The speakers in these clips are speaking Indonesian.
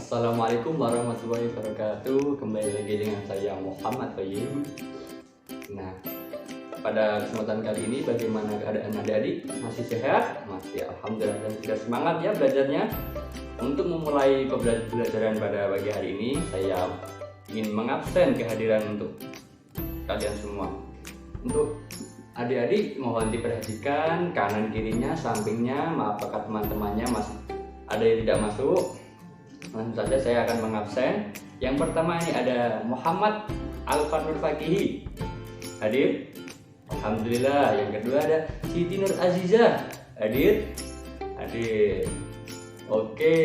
Assalamualaikum warahmatullahi wabarakatuh. Kembali lagi dengan saya Muhammad Toyib. Nah, pada kesempatan kali ini bagaimana keadaan adik-adik? Masih sehat? Masih alhamdulillah dan sudah semangat ya belajarnya. Untuk memulai pembelajaran pada pagi hari ini, saya ingin mengabsen kehadiran untuk kalian semua. Untuk adik-adik mohon diperhatikan kanan kirinya, sampingnya, apakah teman-temannya masih ada yang tidak masuk. Langsung saja saya akan mengabsen. Yang pertama ini ada Muhammad Al-Fanur Fakihi. Hadir? Alhamdulillah. Yang kedua ada Siti Nur Azizah. Hadir? Hadir. Oke,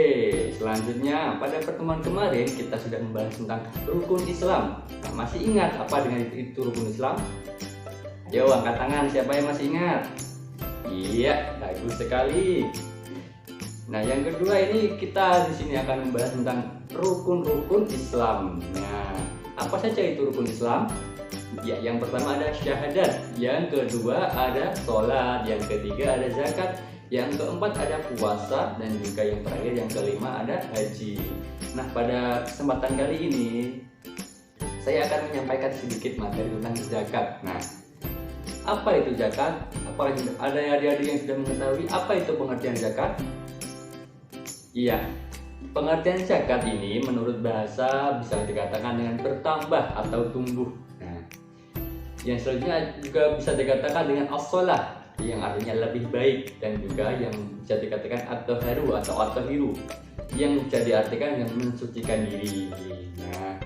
selanjutnya pada pertemuan kemarin kita sudah membahas tentang rukun Islam. Nah, masih ingat apa dengan itu rukun Islam? Ayo angkat tangan siapa yang masih ingat? Iya, bagus sekali. Nah, yang kedua ini kita di sini akan membahas tentang rukun-rukun Islam. Nah, apa saja itu rukun Islam? Ya, yang pertama ada syahadat, yang kedua ada sholat, yang ketiga ada zakat, yang keempat ada puasa, dan juga yang terakhir yang kelima ada haji. Nah, pada kesempatan kali ini saya akan menyampaikan sedikit materi tentang zakat. Nah, apa itu zakat? Apakah ada adik-adik yang sudah mengetahui apa itu pengertian zakat? Iya, pengertian zakat ini menurut bahasa bisa dikatakan dengan bertambah atau tumbuh. Nah, yang selanjutnya juga bisa dikatakan dengan as-shalah, yang artinya lebih baik, dan juga yang bisa dikatakan at-taharu atau at-tahiru, yang bisa diartikan dengan mensucikan diri. Nah,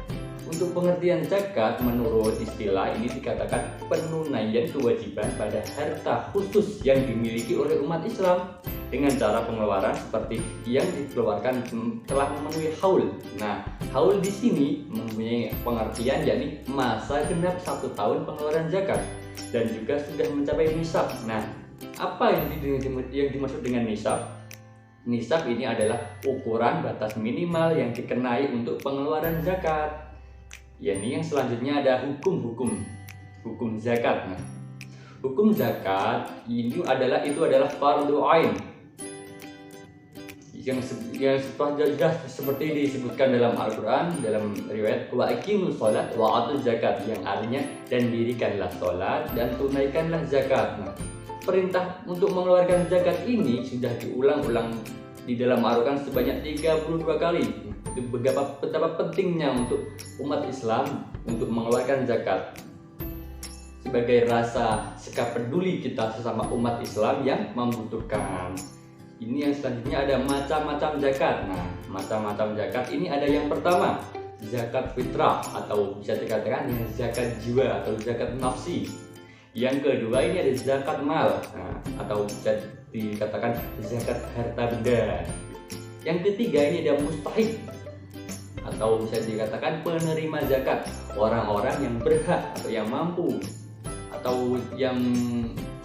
untuk pengertian zakat menurut istilah ini dikatakan penunaian kewajiban pada harta khusus yang dimiliki oleh umat Islam dengan cara pengeluaran seperti yang dikeluarkan telah memenuhi haul. Nah, haul di sini mempunyai pengertian yakni masa genap 1 tahun pengeluaran zakat dan juga sudah mencapai nisab. Nah, apa yang dimaksud dengan nisab? Nisab ini adalah ukuran batas minimal yang dikenai untuk pengeluaran zakat. Yang selanjutnya ada hukum zakat. Nah, hukum zakat itu adalah fardu ain yang seperti disebutkan dalam Al-Quran dalam riwayat wa aqimus sholat wa atuz zakat, yang artinya dan dirikanlah sholat dan tunaikanlah zakat. Nah, perintah untuk mengeluarkan zakat ini sudah diulang-ulang di dalam Al-Quran sebanyak 32 kali. Betapa pentingnya untuk umat Islam untuk mengeluarkan zakat sebagai rasa sikap peduli kita sesama umat Islam yang membutuhkan. Ini yang selanjutnya ada macam-macam zakat. Nah, macam-macam zakat ini ada yang pertama zakat fitrah atau bisa dikatakan dengan zakat jiwa atau zakat nafsi. Yang kedua ini ada zakat mal, nah, atau bisa dikatakan zakat harta benda. Yang ketiga ini ada mustahik atau bisa dikatakan penerima zakat, orang-orang yang berhak atau yang mampu atau yang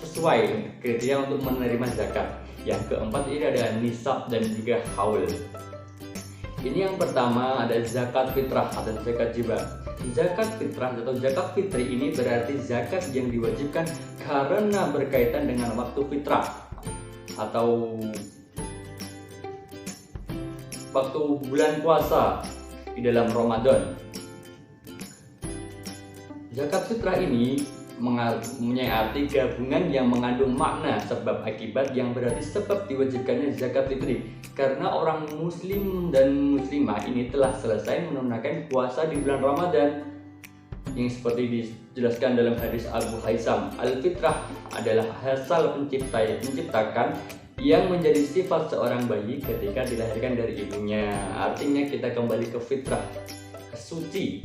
sesuai kriteria untuk menerima zakat. Yang keempat ini ada nisab dan juga haul. Ini yang pertama ada zakat fitrah atau zakat jiwa. Zakat fitrah atau zakat fitri ini berarti zakat yang diwajibkan karena berkaitan dengan waktu fitrah atau waktu bulan puasa di dalam Ramadan. Zakat fitrah ini mempunyai arti gabungan yang mengandung makna sebab akibat, yang berarti sebab diwajibkannya zakat fitri karena orang muslim dan muslimah ini telah selesai menunaikan puasa di bulan Ramadan, yang seperti dijelaskan dalam hadis Abu Haisam, al-fitrah adalah hasil menciptakan yang menjadi sifat seorang bayi ketika dilahirkan dari ibunya. Artinya kita kembali ke fitrah, ke suci.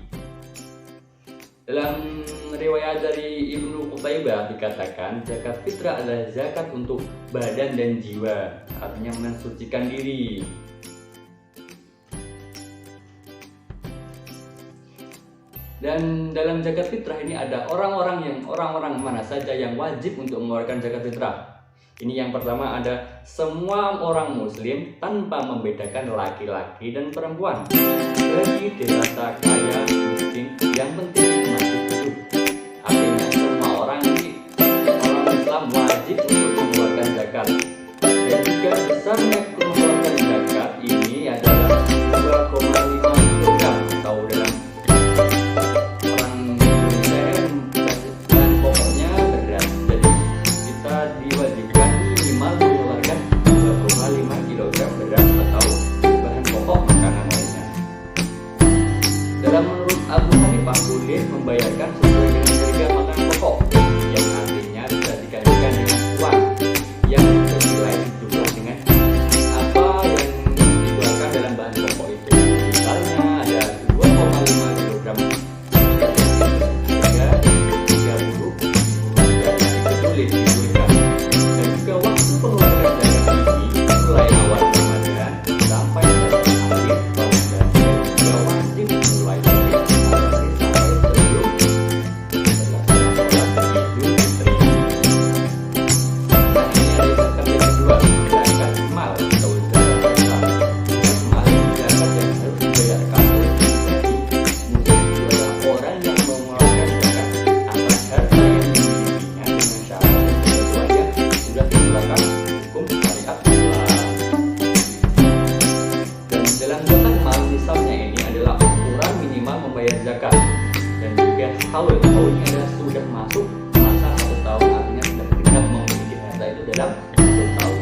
Dalam riwayat dari Ibnu Qutaibah dikatakan zakat fitrah adalah zakat untuk badan dan jiwa, artinya mensucikan diri. Dan dalam zakat fitrah ini ada orang-orang mana saja yang wajib untuk mengeluarkan zakat fitrah. Ini yang pertama ada semua orang muslim tanpa membedakan laki-laki dan perempuan, bagi dewasa, kaya, miskin, yang penting masih hidup. Artinya semua orang Islam wajib untuk mengeluarkan zakat. Dan juga besarnya mengeluarkan zakat ini adalah 2,5 membayarkan sesuai dengan harga makanan pokok, yang artinya bisa digantikan dengan uang yang senilai jumlah dengan apa yang dikeluarkan dalam bahan pokok itu. Misalnya ada 2,5 kg harga 30 sulit diberikan, dan juga waktu pengeluaran zakat ini mulai awal Ramadan sampai akhir Ramadan, dan juga wajib mulai dari hari sampai sebelum pelaksanaan sholat Idul Fitri. Nah, ini ada zakat yang kedua, zakat mal atau zakat harta. Zakat mal ini zakat yang harus dibayarkan oleh muslim adalah orang yang mengeluarkan zakat atas harta yang dimilikinya dengan syarat dan ketentuannya sudah diterapkan hukum syariat Islam. Dan dalam zakat mal, nisabnya ini adalah ukuran minimal membayar zakat, dan juga haul. Haulnya adalah sudah masuk masa 1 tahun, artinya sudah genap memiliki harta itu dalam 1 tahun.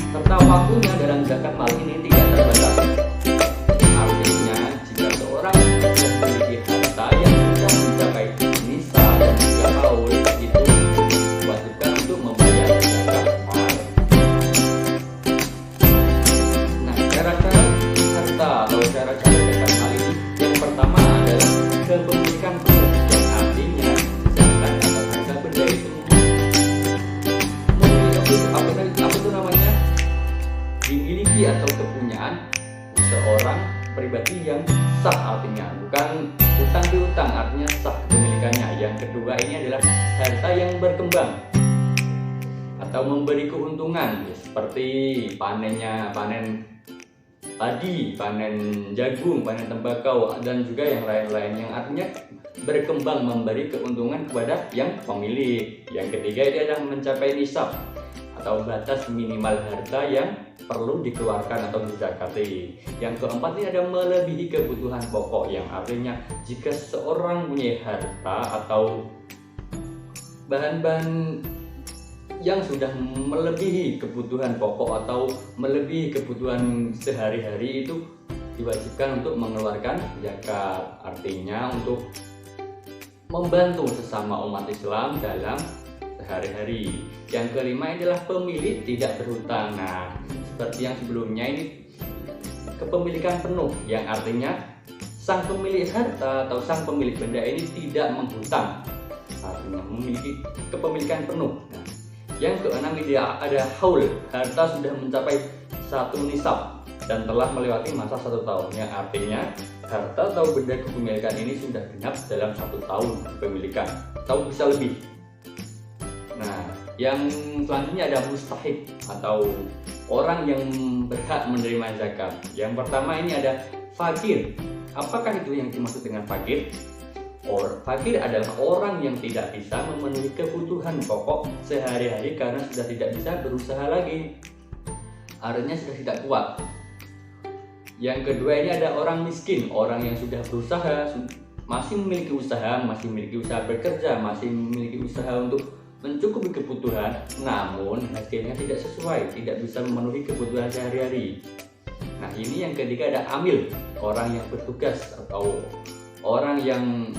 Serta waktunya dalam zakat mal ini tidak terbatas. Artinya jika seorang memiliki harta yang sudah mencapai nisab dan juga haul, itu diwajibkan untuk membayar zakat mal. Nah, cara-cara harta atau cara-cara zakat mal ini, yang pertama adalah kepemilikan penuh, yang artinya zakat atas harta benda itu memiliki apa itu namanya, dimiliki atau kepunyaan seorang pribadi yang sah, artinya bukan utang piutang, artinya sah kepemilikannya. Yang kedua ini adalah harta yang berkembang atau memberi keuntungan, seperti panen padi, panen jagung, panen tembakau, dan juga yang lain-lain, yang artinya berkembang memberi keuntungan kepada yang pemilik. Yang ketiga ini adalah mencapai nisab atau batas minimal harta yang perlu dikeluarkan atau dizakati. Yang keempat ini ada melebihi kebutuhan pokok, yang artinya jika seseorang punya harta atau bahan-bahan yang sudah melebihi kebutuhan pokok atau melebihi kebutuhan sehari-hari, itu diwajibkan untuk mengeluarkan zakat, artinya untuk membantu sesama umat Islam dalam sehari-hari. Yang kelima adalah pemilik tidak berhutang. Nah, seperti yang sebelumnya ini kepemilikan penuh, yang artinya sang pemilik harta atau sang pemilik benda ini tidak menghutang, artinya memiliki kepemilikan penuh. Nah, yang keenam ini ada haul, harta sudah mencapai 1 nisab dan telah melewati masa 1 tahun, yang artinya harta atau benda kepemilikan ini sudah genap dalam 1 tahun kepemilikan atau bisa lebih. Nah, yang selanjutnya ada mustahik atau orang yang berhak menerima zakat. Yang pertama ini ada fakir. Apakah itu yang dimaksud dengan fakir? Fakir adalah orang yang tidak bisa memenuhi kebutuhan pokok sehari-hari karena sudah tidak bisa berusaha lagi, artinya sudah tidak kuat. Yang kedua ini ada orang miskin, orang yang sudah berusaha, masih memiliki usaha bekerja, masih memiliki usaha untuk mencukupi kebutuhan, namun hasilnya tidak sesuai, tidak bisa memenuhi kebutuhan sehari-hari. Nah, ini yang ketiga ada amil, orang yang bertugas atau orang yang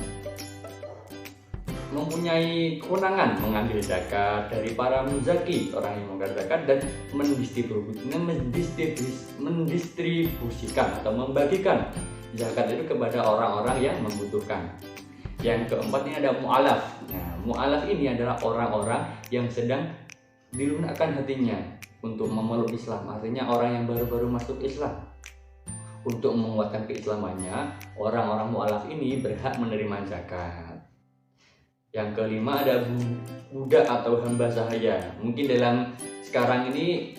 mempunyai kewenangan mengambil zakat dari para muzaki, orang yang mengambil zakat dan mendistribusikan atau membagikan zakat itu kepada orang-orang yang membutuhkan. Yang keempat ini ada mu'alaf. Nah, mu'alaf ini adalah orang-orang yang sedang dilunakkan hatinya untuk memeluk Islam, artinya orang yang baru-baru masuk Islam. Untuk menguatkan keislamannya, orang-orang mu'alaf ini berhak menerima zakat. Yang kelima ada budak atau hamba sahaya. Mungkin dalam sekarang ini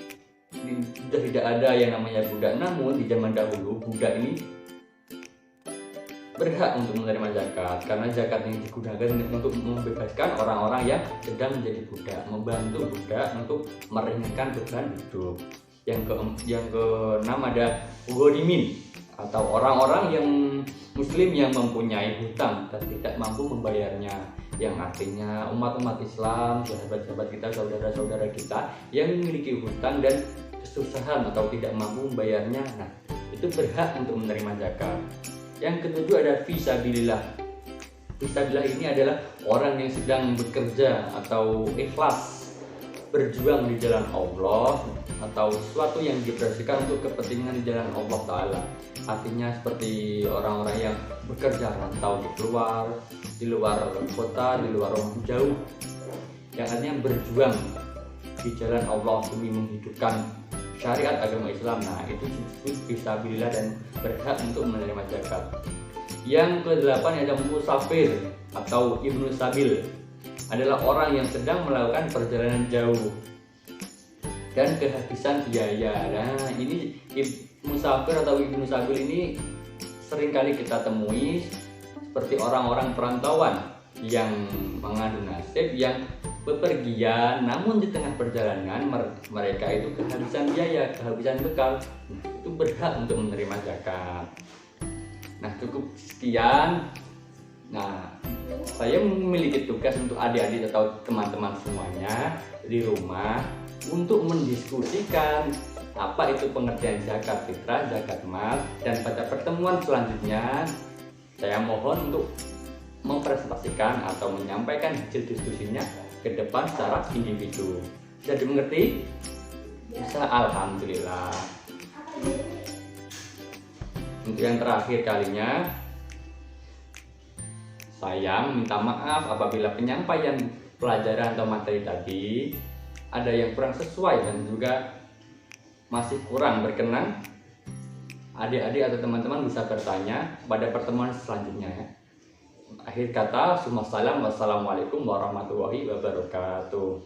sudah tidak ada yang namanya budak, namun di zaman dahulu budak ini berhak untuk menerima zakat, karena zakat yang digunakan untuk membebaskan orang-orang yang sedang menjadi budak, membantu budak untuk meringankan beban hidup. Yang keenam ada ghorimin atau orang-orang yang muslim yang mempunyai hutang dan tidak mampu membayarnya, yang artinya umat-umat Islam, sahabat-sahabat kita, saudara-saudara kita yang memiliki hutang dan kesusahan atau tidak mampu membayarnya, nah itu berhak untuk menerima zakat. Yang ketujuh ada fisabilillah. Fisabilillah ini adalah orang yang sedang bekerja atau ikhlas berjuang di jalan Allah, atau sesuatu yang diprediksikan untuk kepentingan di jalan Allah Ta'ala. Artinya seperti orang-orang yang bekerja rantau di luar kota, di luar rumah jauh, yang artinya berjuang di jalan Allah demi menghidupkan syariat agama Islam. Nah, itu disebut fisabilillah dan berhak untuk menerima zakat. Yang ke-8 adalah musafir atau ibnu sabil, adalah orang yang sedang melakukan perjalanan jauh dan kehabisan biaya. Nah, ini musafir atau ibnu sabil ini seringkali kita temui seperti orang-orang perantauan yang mengadu nasib, yang bepergian namun di tengah perjalanan mereka itu kehabisan biaya, kehabisan bekal. Itu berhak untuk menerima zakat. Nah, cukup sekian. Nah, saya memiliki tugas untuk adik-adik atau teman-teman semuanya di rumah untuk mendiskusikan apa itu pengertian zakat fitrah, zakat mal, dan pada pertemuan selanjutnya saya mohon untuk mempresentasikan atau menyampaikan hasil diskusinya ke depan secara individu. Bisa dimengerti? Bisa, alhamdulillah. Untuk yang terakhir kalinya, saya minta maaf apabila penyampaian pelajaran atau materi tadi ada yang kurang sesuai dan juga masih kurang berkenan. Adik-adik atau teman-teman bisa bertanya pada pertemuan selanjutnya ya. Akhir kata, wassalamualaikum warahmatullahi wabarakatuh.